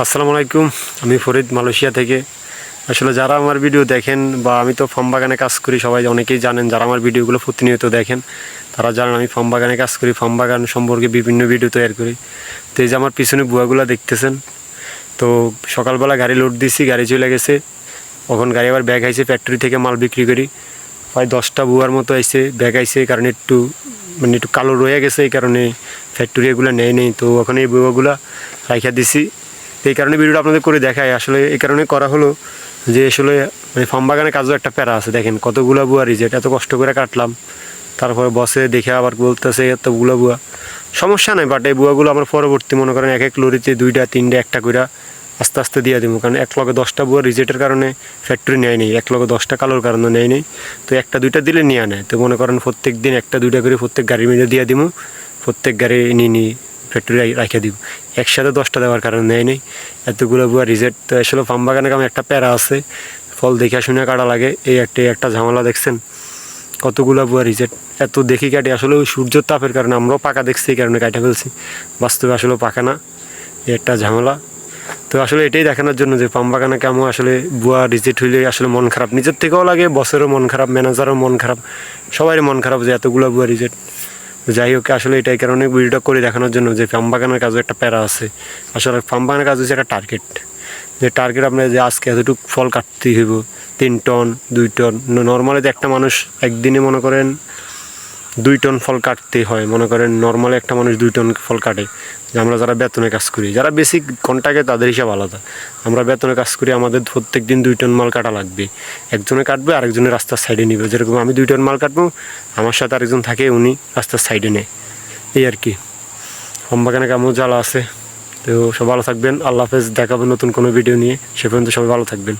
আসসালামু আলাইকুম। আমি ফরিদ মালয়েশিয়া থেকে। আসলে যারা আমার ভিডিও দেখেন বা আমি তো ফার্ম বাগানে কাজ করি, সবাই অনেকেই জানেন। যারা আমার ভিডিওগুলো প্রতিনিয়ত দেখেন তারা জানেন আমি ফার্ম বাগানে কাজ করি, ফার্ম বাগান সম্পর্কে বিভিন্ন ভিডিও তৈরি করি। তো এই যে আমার পিছনে বুয়াগুলো দেখতেছেন, তো সকালবেলা গাড়ি লোড দিছি, গাড়ি চলে গেছে। এখন গাড়ি আবার ব্যাগ আইছে, ফ্যাক্টরি থেকে মাল বিক্রি করি। প্রায় 10টা বুয়ার মতো আইছে, ব্যাগ আইছে, কারণ একটু কালো রয়ে গেছে, এই কারণে ফ্যাক্টরি এগুলো নেই। তো ওখানে এই বুয়াগুলো রাইখা দিছি। তো এই কারণে ভিডিওটা আপনাদের করে দেখায়। আসলে এই কারণে করা হলো যে আসলে ফার্ম বাগানের কাজও একটা প্যারা আছে। দেখেন কতগুলো বুয়া রিজেক্ট, এত কষ্ট করে কাটলাম, তারপরে বসে দেখে আবার বলতেছে এতগুলো বুয়া। সমস্যা নাই, বাট এই বুয়াগুলো আমার পরবর্তী মনে করেন এক লরিতে 2টা 3টা একটা করে আস্তে আস্তে দিয়ে দেবো। কারণ 1 লগে 10টা বুয়া রিজেক্টের কারণে ফ্যাক্টরি নেয় নেই, 1 লগে 10টা কালোর কারণে নেয় নেই। তো 1টা 2টা দিলে নিয়ে নেয়। তো মনে করেন প্রত্যেক দিন 1টা 2টা করে প্রত্যেক গাড়ির মধ্যে দিয়ে দিব, প্রত্যেক গাড়ি নিয়ে ফ্যাক্টরি রাখিয়ে দিব। একসাথে 10টা দেওয়ার কারণে নেয় নেই, এতগুলো বুয়া রিজেক্ট। তো আসলে ফার্ম বাগানে আমার একটা প্যারা আছে, ফল দেখে শুনে কাটা লাগে। এই একটা ঝামেলা দেখছেন, কতগুলো বুয়া রিজেক্ট। এত দেখি কাটি, আসলে ওই সূর্যের তাপের কারণে আমরাও পাকা দেখছি, এই কারণে কাটা ফেলছি। বাস্তবে আসলে পাকা না, এই একটা ঝামেলা। তো আসলে এটাই দেখানোর জন্য যে ফার্ম বাগানে কেমন আসলে বুয়া রিজেক্ট হইলে আসলে মন খারাপ, নিজের থেকেও লাগে, বসেরও মন খারাপ, ম্যানেজারও মন খারাপ, সবারই মন খারাপ যে এতগুলো বুয়া রিজেক্ট। যাই হোক, আসলে এটাই কারণে ভিডিওটা করে দেখানোর জন্য যে ফার্ম বাগানের কাজও একটা প্যারা আছে। আসলে ফার্ম বাগানের কাজ হচ্ছে একটা টার্গেট, যে টার্গেট আপনার যে আজকে এতটুকু ফল কাটতেই হইব, 3 টন 2 টন। নর্মালি তো একটা মানুষ একদিনে মনে করেন 2 টন ফল কাটতেই হয়। মনে করেন নর্মালি একটা মানুষ 2 টন ফল কাটে। যে আমরা যারা বেতনে কাজ করি, যারা বেসিক কন্ট্রাক্টে, তাদের হিসাব আলাদা। আমরা বেতনে কাজ করি, আমাদের প্রত্যেক দিন 2 টন মাল কাটা লাগবে। একজনে কাটবে, আরেকজনের রাস্তার সাইডে নিবে। যেরকম আমি 2 টন মাল কাটবো, আমার সাথে আরেকজন থাকে, উনি রাস্তার সাইডে নেয়। এই আর কি, ফার্ম বাগানে কেমন জ্বালা আছে। তো সব ভালো থাকবেন, আল্লাহ হাফেজ। দেখাবেন নতুন কোনো ভিডিও নিয়ে, সে পর্যন্ত সবাই ভালো থাকবেন।